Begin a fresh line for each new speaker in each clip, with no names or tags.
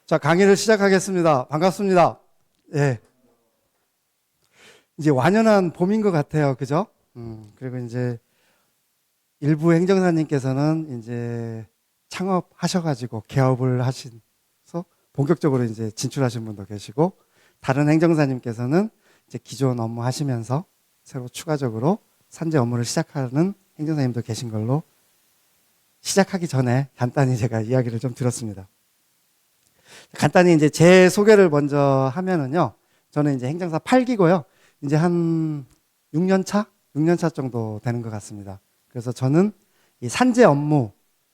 자, 강의를 시작하겠습니다. 반갑습니다. 예. 이제 완연한 봄인 것 같아요. 그죠? 그리고 이제 일부 행정사님께서는 이제 창업하셔가지고 개업을 하셔서 본격적으로 이제 진출하신 분도 계시고, 다른 행정사님께서는 이제 기존 업무 하시면서 새로 추가적으로 산재 업무를 시작하는 행정사님도 계신 걸로, 시작하기 전에 간단히 제가 이야기를 좀 들었습니다. 간단히 이제 제 소개를 먼저 하면은요, 저는 이제 행정사 8기고요. 이제 한 6년 차? 6년 차 정도 되는 것 같습니다. 그래서 저는 이 산재 업무,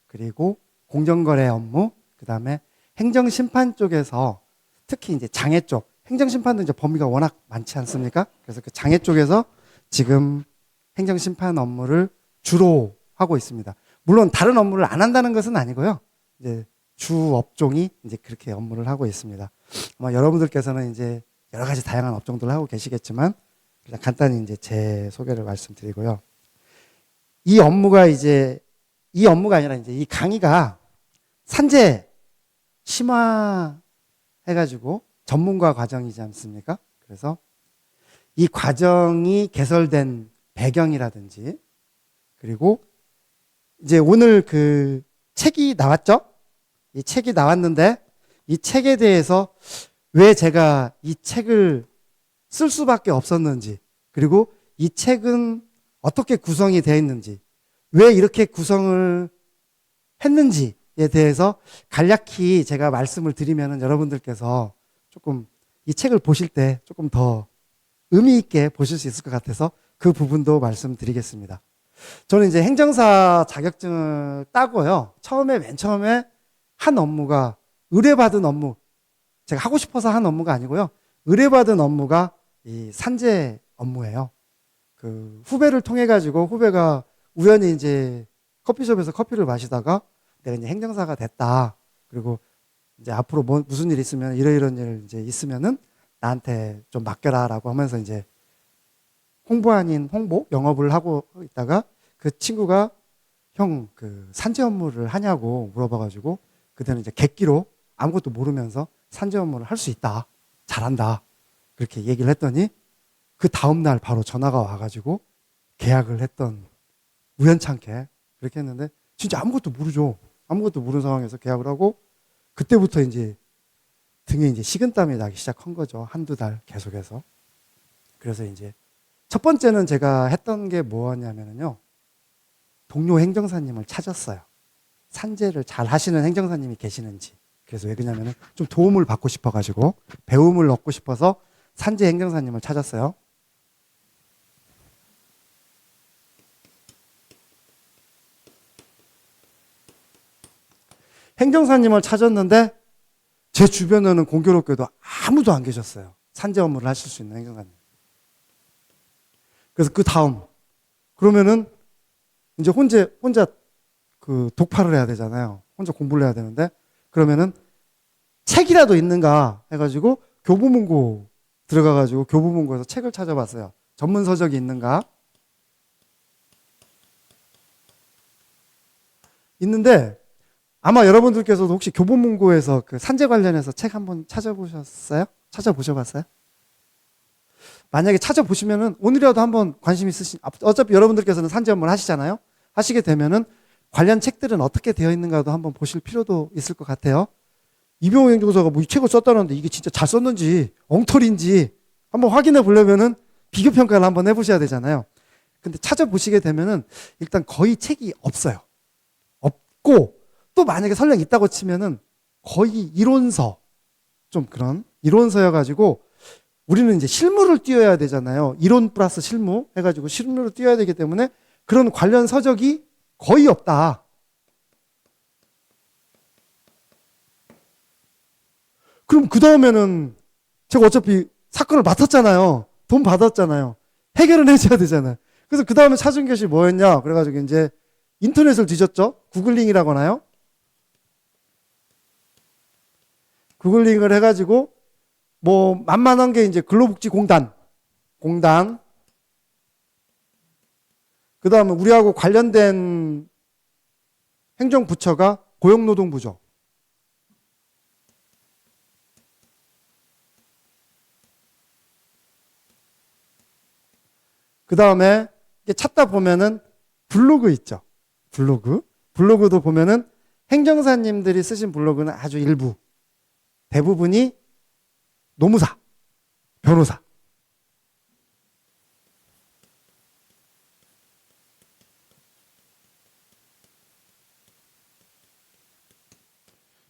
그리고 공정거래 업무, 그 다음에 행정심판 쪽에서 특히 이제 장애 쪽, 행정심판도 이제 범위가 워낙 많지 않습니까? 그래서 그 장애 쪽에서 지금 행정심판 업무를 주로 하고 있습니다. 물론 다른 업무를 안 한다는 것은 아니고요. 이제 주 업종이 이제 그렇게 업무를 하고 있습니다. 아마 여러분들께서는 이제 여러 가지 다양한 업종들을 하고 계시겠지만, 일단 간단히 이제 제 소개를 말씀드리고요. 이 업무가 아니라 이제 이 강의가 산재 심화 해가지고 전문가 과정이지 않습니까? 그래서 이 과정이 개설된 배경이라든지, 그리고 이제 오늘 그 책이 나왔죠? 이 책이 나왔는데, 이 책에 대해서 왜 제가 이 책을 쓸 수밖에 없었는지, 그리고 이 책은 어떻게 구성이 되어 있는지, 왜 이렇게 구성을 했는지에 대해서 간략히 제가 말씀을 드리면은 여러분들께서 조금 이 책을 보실 때 조금 더 의미 있게 보실 수 있을 것 같아서 그 부분도 말씀드리겠습니다. 저는 이제 행정사 자격증을 따고요. 맨 처음에 한 업무가 의뢰받은 업무, 제가 하고 싶어서 한 업무가 아니고요. 의뢰받은 업무가 이 산재 업무예요. 그 후배를 통해 가지고, 후배가 우연히 이제 커피숍에서 커피를 마시다가 내가 이제 행정사가 됐다. 그리고 이제 앞으로 무슨 일 있으면 이런 일 이제 있으면은 나한테 좀 맡겨라라고 하면서 이제 홍보 아닌 홍보 영업을 하고 있다가, 그 친구가 형 그 산재 업무를 하냐고 물어봐가지고, 그때는 이제 객기로 아무것도 모르면서 산재 업무를 할 수 있다, 잘한다, 그렇게 얘기를 했더니 그 다음날 바로 전화가 와가지고 계약을 했던, 우연찮게 그렇게 했는데, 진짜 아무것도 모르죠. 아무것도 모르는 상황에서 계약을 하고, 그때부터 이제 등에 이제 식은땀이 나기 시작한 거죠. 한두 달 계속해서. 그래서 이제 첫 번째는 제가 했던 게 뭐였냐면요, 동료 행정사님을 찾았어요. 산재를 잘 하시는 행정사님이 계시는지. 그래서 왜 그러냐면은 좀 도움을 받고 싶어가지고, 배움을 얻고 싶어서 산재 행정사님을 찾았어요. 행정사님을 찾았는데 제 주변에는 공교롭게도 아무도 안 계셨어요. 산재 업무를 하실 수 있는 행정사님. 그래서 그 다음, 그러면은 이제 혼자 그 독파를 해야 되잖아요. 혼자 공부를 해야 되는데, 그러면은 책이라도 있는가 해가지고 교보문고 들어가가지고 교보문고에서 책을 찾아봤어요. 전문 서적이 있는가? 있는데, 아마 여러분들께서도 혹시 교보문고에서 그 산재 관련해서 책 한번 찾아보셨어요? 찾아보셔봤어요? 만약에 찾아보시면은 오늘이라도 한번 관심 있으신, 어차피 여러분들께서는 산재 업무를 하시잖아요? 하시게 되면은 관련 책들은 어떻게 되어 있는가도 한번 보실 필요도 있을 것 같아요. 이병호 행정사가 뭐 이 책을 썼다는데 이게 진짜 잘 썼는지 엉터리인지 한번 확인해 보려면은 비교평가를 한번 해보셔야 되잖아요. 근데 찾아보시게 되면은 일단 거의 책이 없어요. 없고, 또 만약에 설령 있다고 치면은 거의 이론서, 좀 그런 이론서여가지고, 우리는 이제 실무를 띄워야 되잖아요. 이론 플러스 실무 해가지고 실무를 띄워야 되기 때문에 그런 관련 서적이 거의 없다. 그럼 그 다음에는 제가 어차피 사건을 맡았잖아요. 돈 받았잖아요. 해결은 해줘야 되잖아요. 그래서 그 다음에 찾은 것이 뭐였냐? 그래가지고 이제 인터넷을 뒤졌죠. 구글링이라고 하나요? 구글링을 해가지고 뭐 만만한 게 이제 근로복지공단, 그 다음에 우리하고 관련된 행정부처가 고용노동부죠. 그 다음에 찾다 보면은 블로그 있죠. 블로그도 보면은 행정사님들이 쓰신 블로그는 아주 일부, 대부분이 노무사, 변호사.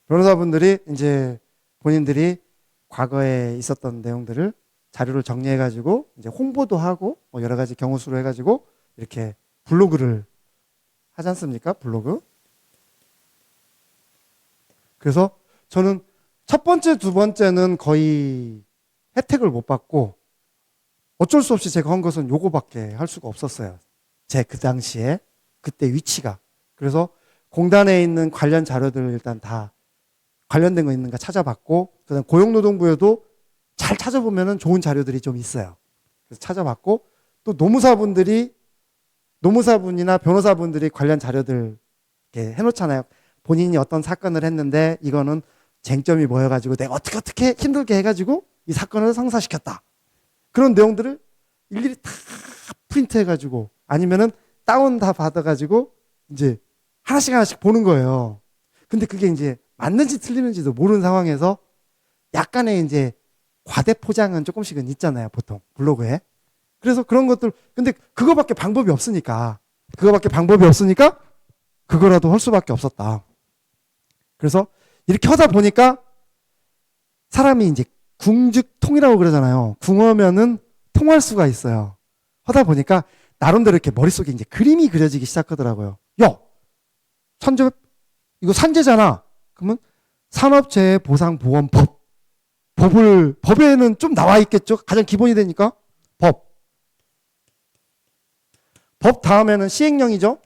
변호사분들이 이제 본인들이 과거에 있었던 내용들을 자료를 정리해가지고 이제 홍보도 하고 뭐 여러 가지 경우 수로 해가지고 이렇게 블로그를 하지 않습니까? 블로그. 그래서 저는 첫 번째, 두 번째는 거의 혜택을 못 받고 어쩔 수 없이 제가 한 것은 요거밖에 할 수가 없었어요. 제 그 당시에 그때 위치가. 그래서 공단에 있는 관련 자료들을 일단 다 관련된 거 있는가 찾아봤고, 그다음 고용노동부에도 잘 찾아보면은 좋은 자료들이 좀 있어요. 그래서 찾아봤고, 또 노무사분이나 변호사분들이 관련 자료들 이렇게 해놓잖아요. 본인이 어떤 사건을 했는데 이거는 쟁점이 모여가지고 내가 어떻게 힘들게 해가지고 이 사건을 성사시켰다. 그런 내용들을 일일이 다 프린트해가지고 아니면은 다운 다 받아가지고 이제 하나씩 보는 거예요. 근데 그게 이제 맞는지 틀리는지도 모르는 상황에서 약간의 이제 과대 포장은 조금씩은 있잖아요, 보통 블로그에. 그래서 그런 것들, 근데 그거밖에 방법이 없으니까 그거라도 할 수밖에 없었다. 그래서 이렇게 하다 보니까 사람이 이제 궁즉통이라고 그러잖아요. 궁하면은 통할 수가 있어요. 하다 보니까 나름대로 이렇게 머릿속에 이제 그림이 그려지기 시작하더라고요. 야, 이거 산재잖아. 그러면 산업재해보상보험법. 법에는 좀 나와 있겠죠. 가장 기본이 되니까. 법 다음에는 시행령이죠.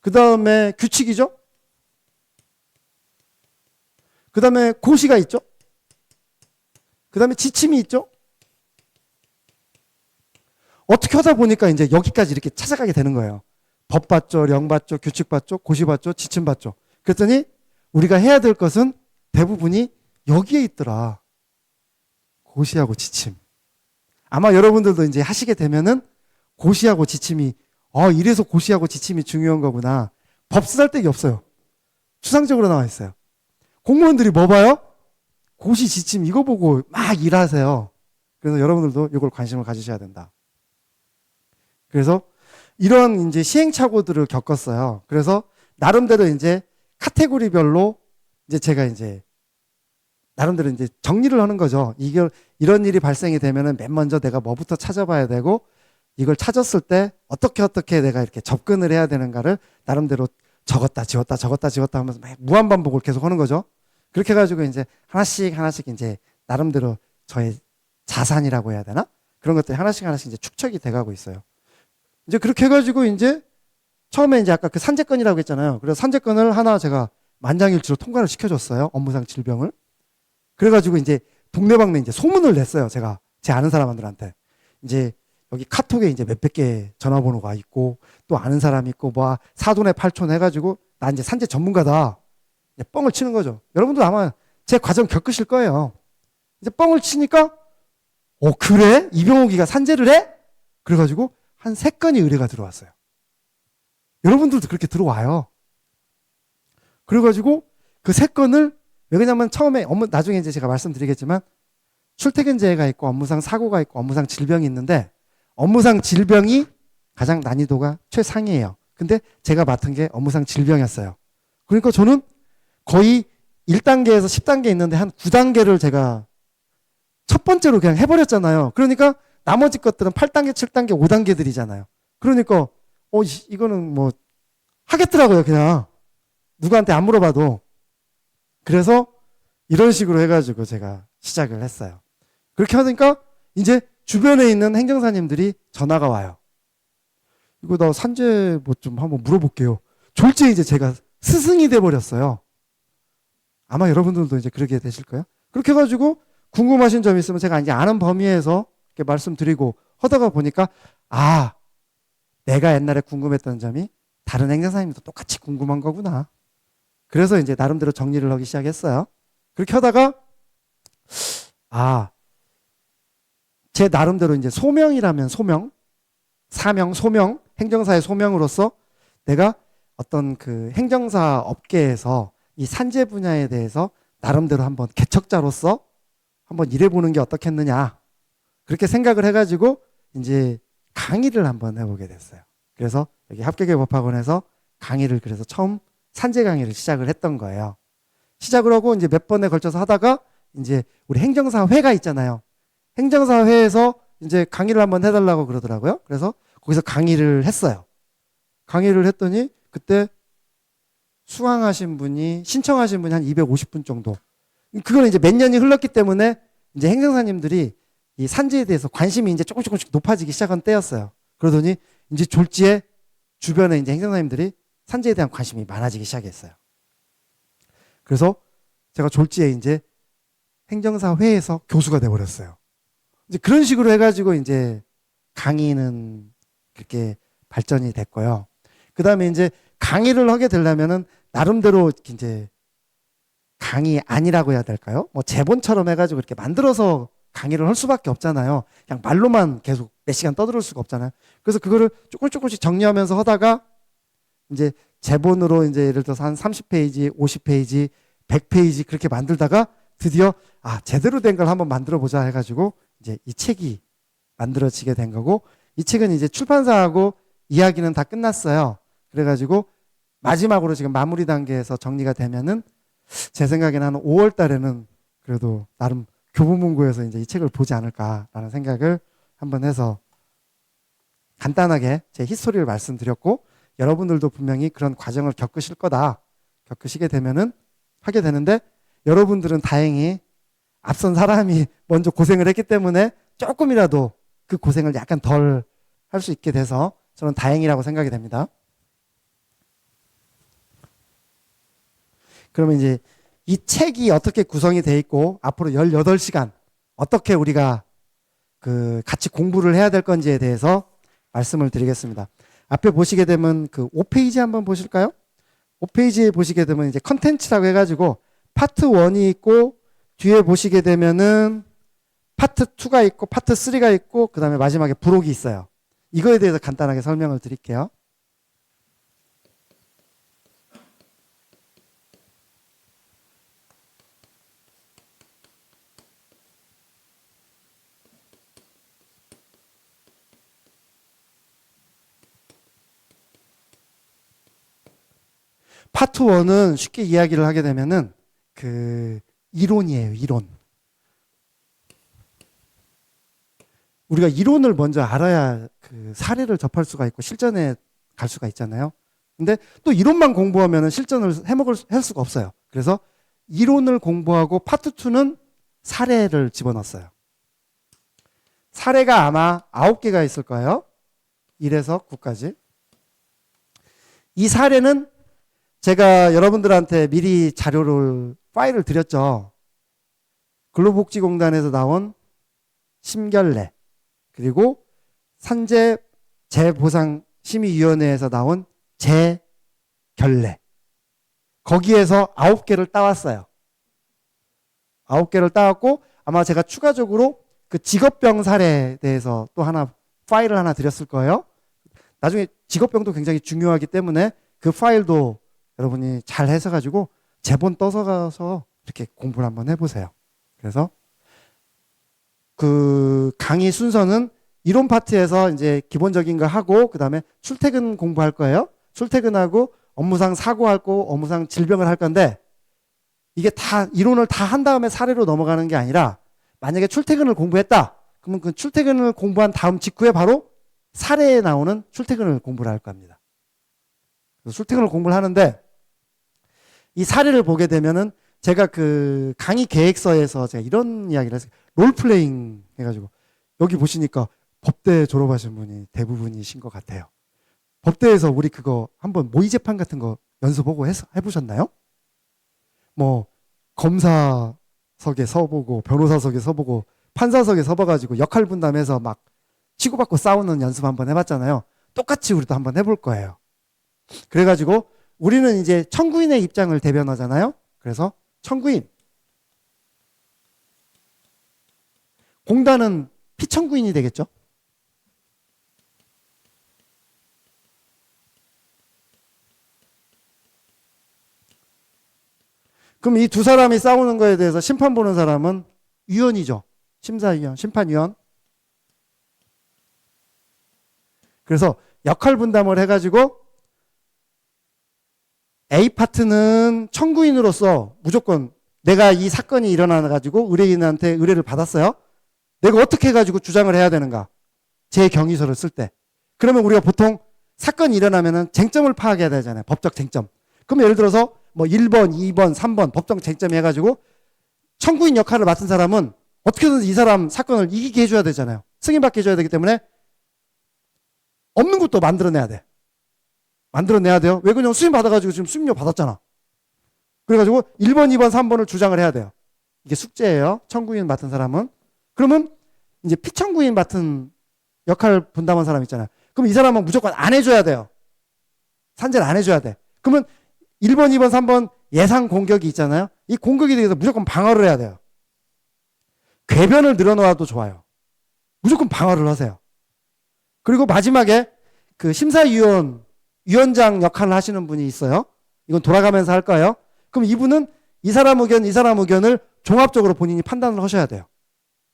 그 다음에 규칙이죠. 그 다음에 고시가 있죠. 그 다음에 지침이 있죠. 어떻게 하다 보니까 이제 여기까지 이렇게 찾아가게 되는 거예요. 법 봤죠, 령 봤죠, 규칙 봤죠, 고시 봤죠, 지침 봤죠. 그랬더니 우리가 해야 될 것은 대부분이 여기에 있더라. 고시하고 지침. 아마 여러분들도 이제 하시게 되면은 고시하고 지침이, 이래서 고시하고 지침이 중요한 거구나. 법 쓰잘데기 없어요. 추상적으로 나와 있어요. 공무원들이 뭐 봐요? 고시 지침 이거 보고 막 일하세요. 그래서 여러분들도 이걸 관심을 가지셔야 된다. 그래서 이런 이제 시행착오들을 겪었어요. 그래서 나름대로 이제 카테고리별로 이제 제가 이제 나름대로 이제 정리를 하는 거죠. 이런 일이 발생이 되면은 맨 먼저 내가 뭐부터 찾아봐야 되고, 이걸 찾았을 때 어떻게 내가 이렇게 접근을 해야 되는가를 나름대로 적었다 지웠다 하면서 막 무한반복을 계속 하는 거죠. 그렇게 해가지고 이제 하나씩 이제 나름대로 저의 자산이라고 해야 되나? 그런 것들이 하나씩 이제 축적이 돼가고 있어요. 이제 그렇게 해가지고 이제 처음에 이제 아까 그 산재건이라고 했잖아요. 그래서 산재건을 하나 제가 만장일치로 통과를 시켜줬어요. 업무상 질병을. 그래가지고 이제 동네방네 이제 소문을 냈어요. 제가 제 아는 사람들한테. 이제 여기 카톡에 이제 몇백 개 전화번호가 있고 또 아는 사람이 있고 뭐 사돈에 팔촌 해가지고 나 이제 산재 전문가다. 이제 뻥을 치는 거죠. 여러분도 아마 제 과정 겪으실 거예요. 이제 뻥을 치니까 그래? 이병옥이가 산재를 해? 그래가지고 한 3건이 의뢰가 들어왔어요. 여러분들도 그렇게 들어와요. 그래가지고 그 3건을 왜 그러냐면 처음에 나중에 이제 제가 말씀드리겠지만 출퇴근재해가 있고 업무상 사고가 있고 업무상 질병이 있는데 업무상 질병이 가장 난이도가 최상이에요. 근데 제가 맡은 게 업무상 질병이었어요. 그러니까 저는 거의 1단계에서 10단계 있는데 한 9단계를 제가 첫 번째로 그냥 해버렸잖아요. 그러니까 나머지 것들은 8단계, 7단계, 5단계들이잖아요. 그러니까 이거는 뭐 하겠더라고요. 그냥 누구한테 안 물어봐도. 그래서 이런 식으로 해가지고 제가 시작을 했어요. 그렇게 하니까 이제 주변에 있는 행정사님들이 전화가 와요. 이거 나 산재 뭐 좀 한번 물어볼게요. 졸지에 이제 제가 스승이 돼버렸어요. 아마 여러분들도 이제 그렇게 되실 거예요. 그렇게 해가지고 궁금하신 점이 있으면 제가 이제 아는 범위에서 이렇게 말씀드리고 하다가 보니까 내가 옛날에 궁금했던 점이 다른 행정사님도 똑같이 궁금한 거구나. 그래서 이제 나름대로 정리를 하기 시작했어요. 그렇게 하다가 제 나름대로 이제 소명이라면 소명, 사명, 소명, 행정사의 소명으로서 내가 어떤 그 행정사 업계에서 이 산재 분야에 대해서 나름대로 한번 개척자로서 한번 일해보는 게 어떻겠느냐. 그렇게 생각을 해가지고 이제 강의를 한번 해보게 됐어요. 그래서 여기 합격의 법학원에서 강의를 그래서 처음 산재 강의를 시작을 했던 거예요. 시작을 하고 이제 몇 번에 걸쳐서 하다가 이제 우리 행정사회가 있잖아요. 행정사회에서 이제 강의를 한번 해달라고 그러더라고요. 그래서 거기서 강의를 했어요. 강의를 했더니 그때 수강하신 분이 신청하신 분이 한 250분 정도. 그건 이제 몇 년이 흘렀기 때문에 이제 행정사님들이 이 산재에 대해서 관심이 이제 조금씩 높아지기 시작한 때였어요. 그러더니 이제 졸지에 주변에 이제 행정사님들이 산재에 대한 관심이 많아지기 시작했어요. 그래서 제가 졸지에 이제 행정사회에서 교수가 돼버렸어요. 이제 그런 식으로 해가지고 이제 강의는 그렇게 발전이 됐고요. 그 다음에 이제 강의를 하게 되려면은 나름대로 이제 강의 아니라고 해야 될까요? 뭐 제본처럼 해가지고 이렇게 만들어서 강의를 할 수밖에 없잖아요. 그냥 말로만 계속 몇 시간 떠들 수가 없잖아요. 그래서 그거를 조금씩 정리하면서 하다가 이제 제본으로 이제 예를 들어서 한 30페이지, 50페이지, 100페이지 그렇게 만들다가 드디어 제대로 된 걸 한번 만들어 보자 해가지고 이제 이 책이 만들어지게 된 거고, 이 책은 이제 출판사하고 이야기는 다 끝났어요. 그래가지고 마지막으로 지금 마무리 단계에서 정리가 되면은 제 생각에는 한 5월 달에는 그래도 나름 교보문고에서 이제 이 책을 보지 않을까라는 생각을 한번 해서 간단하게 제 히스토리를 말씀드렸고, 여러분들도 분명히 그런 과정을 겪으실 거다. 겪으시게 되면은 하게 되는데, 여러분들은 다행히 앞선 사람이 먼저 고생을 했기 때문에 조금이라도 그 고생을 약간 덜 할 수 있게 돼서 저는 다행이라고 생각이 됩니다. 그러면 이제 이 책이 어떻게 구성이 돼 있고 앞으로 18시간 어떻게 우리가 그 같이 공부를 해야 될 건지에 대해서 말씀을 드리겠습니다. 앞에 보시게 되면 그 5페이지 한번 보실까요? 5페이지에 보시게 되면 이제 컨텐츠라고 해가지고 파트 1이 있고, 뒤에 보시게 되면은 파트 2가 있고 파트 3가 있고 그 다음에 마지막에 부록이 있어요. 이거에 대해서 간단하게 설명을 드릴게요. 파트 1은 쉽게 이야기를 하게 되면은 그 이론이에요, 이론. 우리가 이론을 먼저 알아야 그 사례를 접할 수가 있고 실전에 갈 수가 있잖아요. 근데 또 이론만 공부하면 실전을 할 수가 없어요. 그래서 이론을 공부하고 파트 2는 사례를 집어넣었어요. 사례가 아마 9개가 있을 거예요. 1에서 9까지. 이 사례는 제가 여러분들한테 미리 파일을 드렸죠. 근로복지공단에서 나온 심결례, 그리고 산재 재보상심의위원회에서 나온 재결례. 거기에서 9개를 따왔어요. 9개를 따왔고, 아마 제가 추가적으로 그 직업병 사례에 대해서 또 파일을 하나 드렸을 거예요. 나중에 직업병도 굉장히 중요하기 때문에 그 파일도 여러분이 잘 해서가지고 제본 떠서 가서 이렇게 공부를 한번 해보세요. 그래서 그 강의 순서는 이론 파트에서 이제 기본적인 거 하고, 그 다음에 출퇴근 공부할 거예요. 출퇴근하고 업무상 사고할 거, 업무상 질병을 할 건데, 이게 다 이론을 다 한 다음에 사례로 넘어가는 게 아니라, 만약에 출퇴근을 공부했다 그러면 그 출퇴근을 공부한 다음 직후에 바로 사례에 나오는 출퇴근을 공부를 할 겁니다. 그래서 출퇴근을 공부를 하는데, 이 사례를 보게 되면은 제가 그 강의 계획서에서 제가 이런 이야기를 했어요. 롤플레잉 해가지고, 여기 보시니까 법대 졸업하신 분이 대부분이신 것 같아요. 법대에서 우리 그거 한번 모의 재판 같은 거 연습하고 해보셨나요? 뭐 검사석에 서보고 변호사석에 서보고 판사석에 서봐가지고 역할 분담해서 막 치고받고 싸우는 연습 한번 해봤잖아요. 똑같이 우리도 한번 해볼 거예요. 그래가지고 우리는 이제 청구인의 입장을 대변하잖아요. 그래서 청구인, 공단은 피청구인이 되겠죠. 그럼 이 두 사람이 싸우는 거에 대해서 심판 보는 사람은 위원이죠. 심사위원, 심판위원. 그래서 역할 분담을 해가지고 A 파트는 청구인으로서 무조건 내가 이 사건이 일어나가지고 의뢰인한테 의뢰를 받았어요. 내가 어떻게 해가지고 주장을 해야 되는가? 제 경위서를 쓸 때. 그러면 우리가 보통 사건이 일어나면은 쟁점을 파악해야 되잖아요. 법적 쟁점. 그럼 예를 들어서 뭐 1번, 2번, 3번 법정 쟁점 해가지고 청구인 역할을 맡은 사람은 어떻게든 이 사람 사건을 이기게 해줘야 되잖아요. 승인받게 해줘야 되기 때문에 없는 것도 만들어내야 돼. 만들어내야 돼요. 왜 그냥 수임 받아가지고 지금 수임료 받았잖아. 그래가지고 1번, 2번, 3번을 주장을 해야 돼요. 이게 숙제예요. 청구인 맡은 사람은. 그러면 이제 피청구인 맡은 역할 분담한 사람 있잖아요. 그럼 이 사람은 무조건 안 해줘야 돼요. 산재를 안 해줘야 돼. 그러면 1번, 2번, 3번 예상 공격이 있잖아요. 이 공격에 대해서 무조건 방어를 해야 돼요. 궤변을 늘어놓아도 좋아요. 무조건 방어를 하세요. 그리고 마지막에 그 위원장 역할을 하시는 분이 있어요. 이건 돌아가면서 할 거예요. 그럼 이분은 이 사람 의견, 이 사람 의견을 종합적으로 본인이 판단을 하셔야 돼요.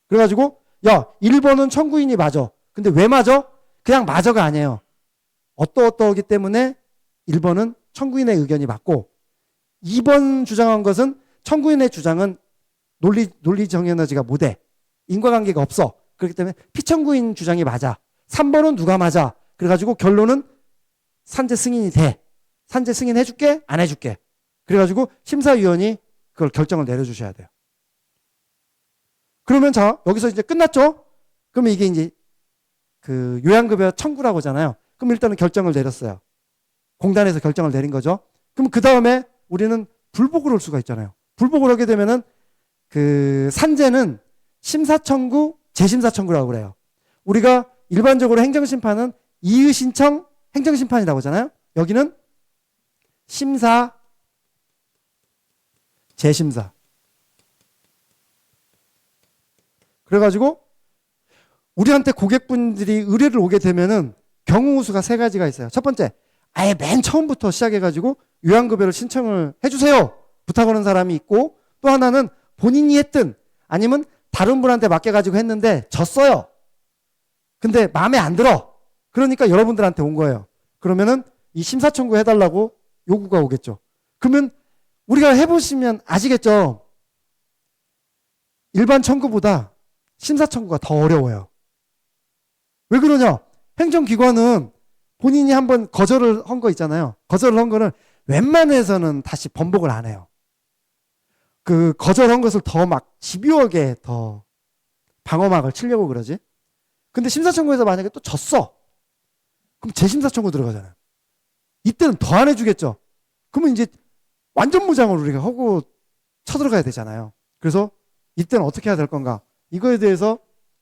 그래가지고 야, 1번은 청구인이 맞아. 근데 왜 맞아? 그냥 맞아가 아니에요. 어떠어떠하기 때문에 1번은 청구인의 의견이 맞고 2번 주장한 것은 청구인의 주장은 논리 정연하지가 못해. 인과관계가 없어. 그렇기 때문에 피청구인 주장이 맞아. 3번은 누가 맞아. 그래가지고 결론은 산재 승인이 돼. 산재 승인 해줄게? 안 해줄게? 그래가지고 심사위원이 그걸 결정을 내려주셔야 돼요. 그러면 자, 여기서 이제 끝났죠? 그러면 이게 이제 그 요양급여 청구라고 하잖아요. 그럼 일단은 결정을 내렸어요. 공단에서 결정을 내린 거죠. 그럼 그 다음에 우리는 불복을 할 수가 있잖아요. 불복을 하게 되면은 그 산재는 심사청구, 재심사청구라고 그래요. 우리가 일반적으로 행정심판은 이의신청 행정심판이라고 하잖아요. 여기는 심사, 재심사. 그래가지고 우리한테 고객분들이 의뢰를 오게 되면은 경우수가 세 가지가 있어요. 첫 번째, 아예 맨 처음부터 시작해가지고 요양급여를 신청을 해주세요. 부탁하는 사람이 있고, 또 하나는 본인이 했든 아니면 다른 분한테 맡겨가지고 했는데 졌어요. 근데 마음에 안 들어. 그러니까 여러분들한테 온 거예요. 그러면은 이 심사청구 해달라고 요구가 오겠죠. 그러면 우리가 해보시면 아시겠죠. 일반 청구보다 심사청구가 더 어려워요. 왜 그러냐? 행정기관은 본인이 한번 거절을 한 거 있잖아요. 거절을 한 거는 웬만해서는 다시 번복을 안 해요. 그 거절한 것을 더 막 집요하게 더 방어막을 치려고 그러지. 근데 심사청구에서 만약에 또 졌어. 그럼 재심사청구 들어가잖아요. 이때는 더 안 해주겠죠. 그러면 이제 완전 무장을 우리가 하고 쳐들어가야 되잖아요. 그래서 이때는 어떻게 해야 될 건가? 이거에 대해서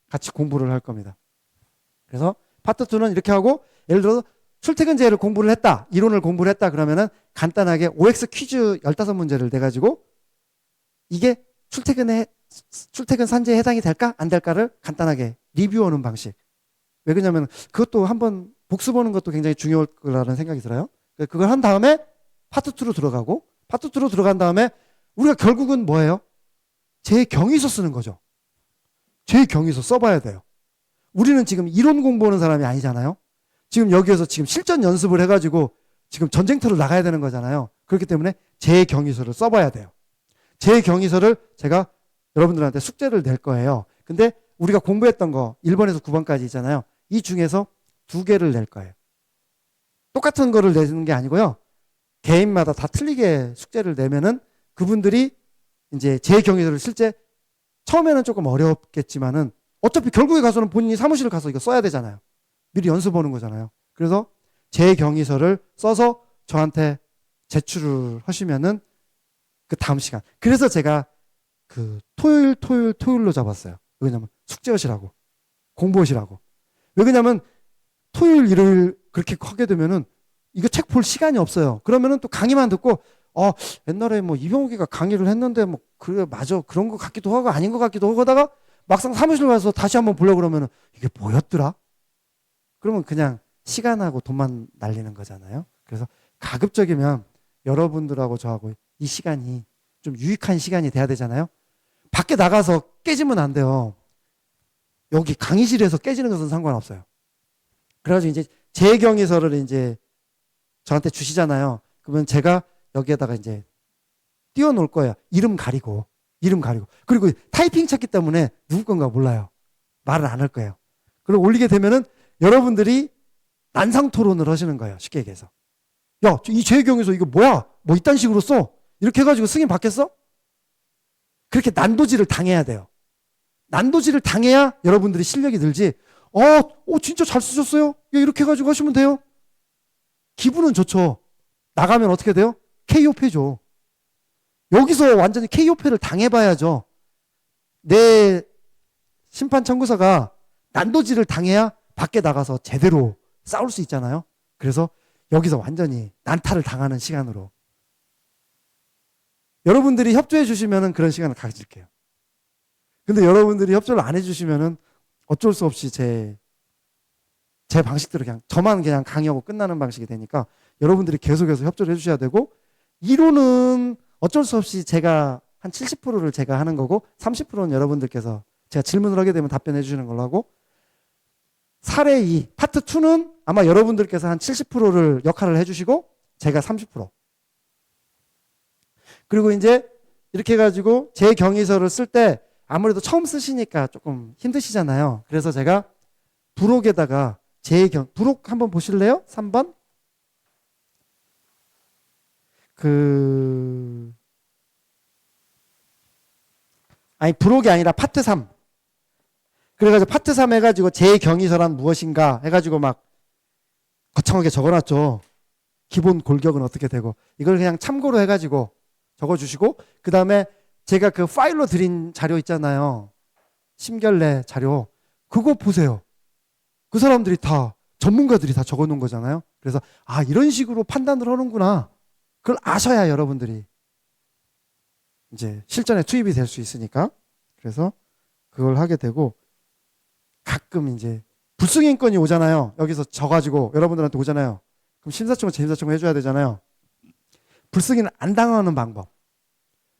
같이 공부를 할 겁니다. 그래서 파트 2는 이렇게 하고, 예를 들어서 출퇴근제를 공부를 했다. 이론을 공부를 했다. 그러면은 간단하게 OX 퀴즈 15문제를 내가지고 이게 출퇴근 산재에 해당이 될까? 안 될까를 간단하게 리뷰하는 방식. 왜 그러냐면 그것도 한번 복습하는 것도 굉장히 중요할 거라는 생각이 들어요. 그걸 한 다음에 파트 2로 들어가고, 파트 2로 들어간 다음에 우리가 결국은 뭐예요? 제 경위서 쓰는 거죠. 제 경위서 써봐야 돼요. 우리는 지금 이론 공부하는 사람이 아니잖아요. 지금 여기에서 지금 실전 연습을 해가지고 지금 전쟁터를 나가야 되는 거잖아요. 그렇기 때문에 제 경위서를 써봐야 돼요. 제 경위서를 제가 여러분들한테 숙제를 낼 거예요. 근데 우리가 공부했던 거 1번에서 9번까지 있잖아요. 이 중에서 2개를 낼 거예요. 똑같은 거를 내는 게 아니고요. 개인마다 다 틀리게 숙제를 내면은 그분들이 이제 제 경위서를 실제 처음에는 조금 어렵겠지만은 어차피 결국에 가서는 본인이 사무실을 가서 이거 써야 되잖아요. 미리 연습하는 거잖아요. 그래서 제 경위서를 써서 저한테 제출을 하시면은 그 다음 시간. 그래서 제가 그 토요일로 잡았어요. 왜냐면 숙제하시라고. 공부하시라고. 왜 그러냐면 토요일, 일요일 그렇게 하게 되면은 이거 책 볼 시간이 없어요. 그러면은 또 강의만 듣고 옛날에 뭐 이병욱이가 강의를 했는데 뭐 그래 맞아 그런 거 같기도 하고 아닌 것 같기도 하고 하다가 막상 사무실 가서 다시 한번 보려고 그러면은 이게 뭐였더라? 그러면 그냥 시간하고 돈만 날리는 거잖아요. 그래서 가급적이면 여러분들하고 저하고 이 시간이 좀 유익한 시간이 돼야 되잖아요. 밖에 나가서 깨지면 안 돼요. 여기 강의실에서 깨지는 것은 상관없어요. 그래가지고 이제 제 경위서를 이제 저한테 주시잖아요. 그러면 제가 여기에다가 이제 띄워놓을 거예요. 이름 가리고. 그리고 타이핑 쳤기 때문에 누구 건가 몰라요. 말을 안 할 거예요. 그리고 올리게 되면은 여러분들이 난상 토론을 하시는 거예요. 쉽게 얘기해서. 야, 이 제경에서 이거 뭐야? 뭐 이딴 식으로 써? 이렇게 해가지고 승인 받겠어? 그렇게 난도질을 당해야 돼요. 난도질을 당해야 여러분들이 실력이 늘지. 진짜 잘 쓰셨어요? 야, 이렇게 해가지고 하시면 돼요. 기분은 좋죠. 나가면 어떻게 돼요? KO패죠. 여기서 완전히 KO패를 당해봐야죠. 내 심판 청구서가 난도질을 당해야 밖에 나가서 제대로 싸울 수 있잖아요. 그래서 여기서 완전히 난타를 당하는 시간으로 여러분들이 협조해 주시면 그런 시간을 가질게요. 근데 여러분들이 협조를 안 해주시면 어쩔 수 없이 제 방식대로 저만 그냥 강의하고 끝나는 방식이 되니까 여러분들이 계속해서 협조를 해주셔야 되고, 이론은 어쩔 수 없이 제가 한 70%를 제가 하는 거고 30%는 여러분들께서 제가 질문을 하게 되면 답변해 주시는 걸로 하고, 사례 2 파트 2는 아마 여러분들께서 한 70%를 역할을 해주시고 제가 30%. 그리고 이제 이렇게 해가지고 제 경위서를 쓸 때 아무래도 처음 쓰시니까 조금 힘드시잖아요. 그래서 제가 부록에다가 부록 한번 보실래요? 3번. 부록이 아니라 파트 3. 그래가지고 파트 3 해가지고 제 경위서란 무엇인가 해가지고 막 거창하게 적어놨죠. 기본 골격은 어떻게 되고, 이걸 그냥 참고로 해가지고 적어주시고, 그 다음에 제가 그 파일로 드린 자료 있잖아요. 심결례 자료. 그거 보세요. 그 사람들이 다 전문가들이 다 적어놓은 거잖아요. 그래서 이런 식으로 판단을 하는구나. 그걸 아셔야 여러분들이 이제 실전에 투입이 될 수 있으니까. 그래서 그걸 하게 되고, 가끔 이제 불승인권이 오잖아요. 여기서 져가지고 여러분들한테 오잖아요. 그럼 심사청구 재심사청구 해줘야 되잖아요. 불승인 안 당하는 방법.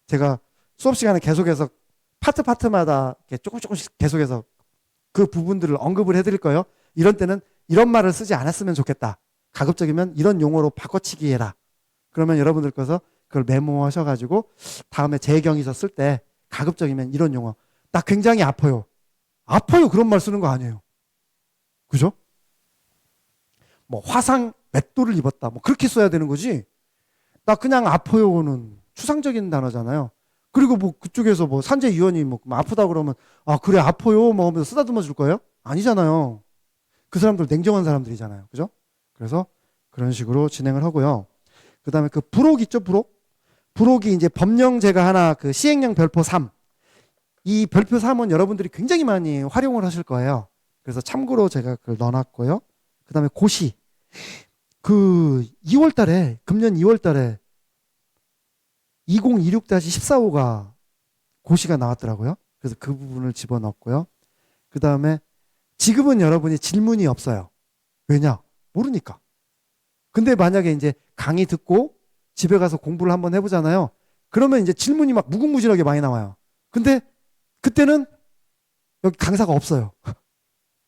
제가 수업 시간에 계속해서 파트마다 조금씩 계속해서 그 부분들을 언급을 해드릴 거예요. 이런 때는 이런 말을 쓰지 않았으면 좋겠다. 가급적이면 이런 용어로 바꿔치기 해라. 그러면 여러분들께서 그걸 메모하셔가지고 다음에 재경위서 쓸 때 가급적이면 이런 용어. 나 굉장히 아파요. 그런 말 쓰는 거 아니에요. 그죠? 뭐 화상 맷돌을 입었다. 뭐 그렇게 써야 되는 거지. 나 그냥 아파요는 추상적인 단어잖아요. 그리고 뭐 그쪽에서 뭐 산재위원이 뭐 아프다 그러면 그래 아파요 뭐 하면서 쓰다듬어 줄 거예요? 아니잖아요. 그 사람들 냉정한 사람들이잖아요. 그죠? 그래서 그런 식으로 진행을 하고요. 그 다음에 그 부록 있죠, 부록? 부록이 이제 법령제가 하나 그 시행령 별표 3. 이 별표 3은 여러분들이 굉장히 많이 활용을 하실 거예요. 그래서 참고로 제가 그걸 넣어놨고요. 그 다음에 고시. 금년 2월 달에 2026-14호가 고시가 나왔더라고요. 그래서 그 부분을 집어넣었고요. 그 다음에 지금은 여러분이 질문이 없어요. 왜냐? 모르니까. 근데 만약에 이제 강의 듣고 집에 가서 공부를 한번 해보잖아요. 그러면 이제 질문이 막 무궁무진하게 많이 나와요. 근데 그때는 여기 강사가 없어요.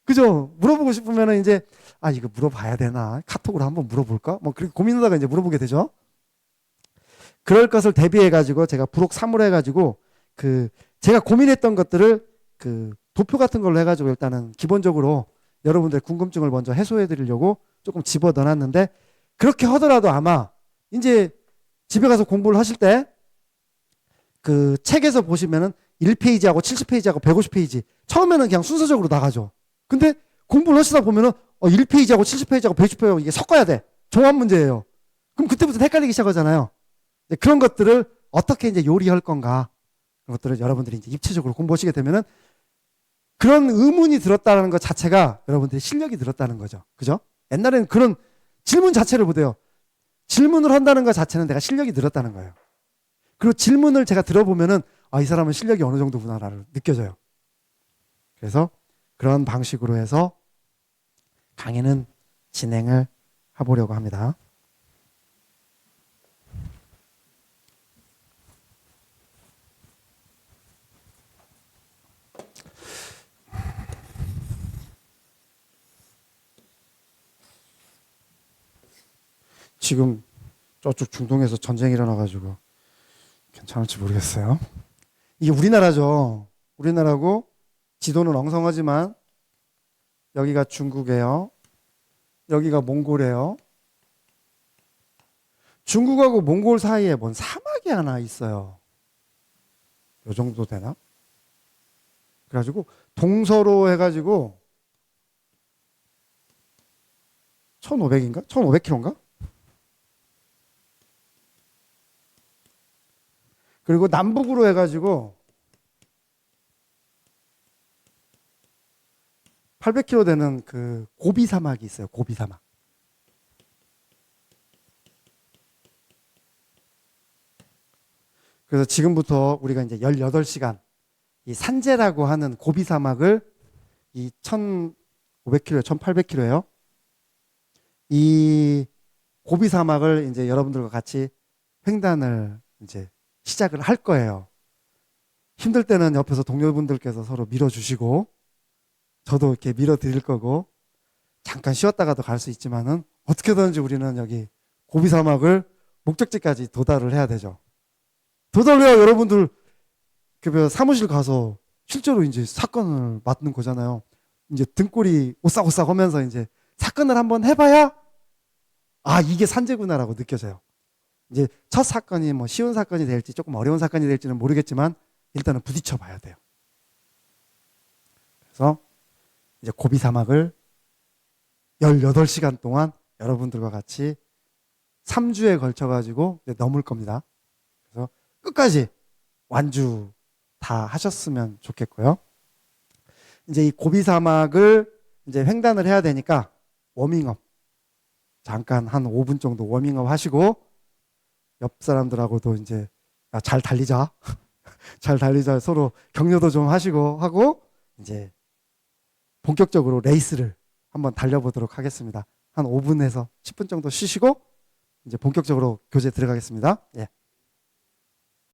그죠? 물어보고 싶으면 이제 이거 물어봐야 되나? 카톡으로 한번 물어볼까? 뭐 그렇게 고민하다가 이제 물어보게 되죠. 그럴 것을 대비해가지고 제가 부록 3으로 해가지고 제가 고민했던 것들을 도표 같은 걸로 해가지고 일단은 기본적으로 여러분들의 궁금증을 먼저 해소해 드리려고 조금 집어 넣어놨는데, 그렇게 하더라도 아마 이제 집에 가서 공부를 하실 때 그 책에서 보시면은 1페이지하고 70페이지하고 150페이지 처음에는 그냥 순서적으로 나가죠. 근데 공부를 하시다 보면은 1페이지하고 70페이지하고 150페이지하고 이게 섞어야 돼. 종합 문제예요. 그럼 그때부터 헷갈리기 시작하잖아요. 그런 것들을 어떻게 이제 요리할 건가, 그런 것들을 여러분들이 이제 입체적으로 공부하시게 되면은 그런 의문이 들었다는 것 자체가 여러분들이 실력이 늘었다는 거죠. 그죠? 옛날에는 그런 질문 자체를 보세요. 질문을 한다는 것 자체는 내가 실력이 늘었다는 거예요. 그리고 질문을 제가 들어보면은 이 사람은 실력이 어느 정도구나를 느껴져요. 그래서 그런 방식으로 해서 강의는 진행을 해보려고 합니다. 지금 저쪽 중동에서 전쟁이 일어나가지고 괜찮을지 모르겠어요. 이게 우리나라죠. 우리나라고 지도는 엉성하지만 여기가 중국이에요. 여기가 몽골이에요. 중국하고 몽골 사이에 뭔 사막이 하나 있어요. 요 정도 되나? 그래가지고 동서로 해가지고 1500인가? 1500km인가? 그리고 남북으로 해가지고 800km 되는 그 고비 사막이 있어요. 고비 사막. 그래서 지금부터 우리가 이제 18시간 이 산제라고 하는 고비 사막을 이 1500km, 1800km예요. 이 고비 사막을 이제 여러분들과 같이 횡단을 이제 시작을 할 거예요. 힘들 때는 옆에서 동료분들께서 서로 밀어주시고 저도 이렇게 밀어드릴 거고 잠깐 쉬었다가도 갈 수 있지만은 어떻게든지 우리는 여기 고비 사막을 목적지까지 도달을 해야 되죠. 도달해야 여러분들 그 사무실 가서 실제로 이제 사건을 맡는 거잖아요. 이제 등골이 오싹오싹 하면서 이제 사건을 한번 해봐야 아 이게 산재구나라고 느껴져요. 이제 첫 사건이 뭐 쉬운 사건이 될지 조금 어려운 사건이 될지는 모르겠지만 일단은 부딪혀 봐야 돼요. 그래서 이제 고비 사막을 18시간 동안 여러분들과 같이 3주에 걸쳐 가지고 넘을 겁니다. 그래서 끝까지 완주 다 하셨으면 좋겠고요. 이제 이 고비 사막을 이제 횡단을 해야 되니까 워밍업 잠깐 한 5분 정도 워밍업 하시고 옆 사람들하고도 이제 야, 잘 달리자. 잘 달리자. 서로 격려도 좀 하시고 하고 이제 본격적으로 레이스를 한번 달려보도록 하겠습니다. 한 5분에서 10분 정도 쉬시고 이제 본격적으로 교재 들어가겠습니다. 예.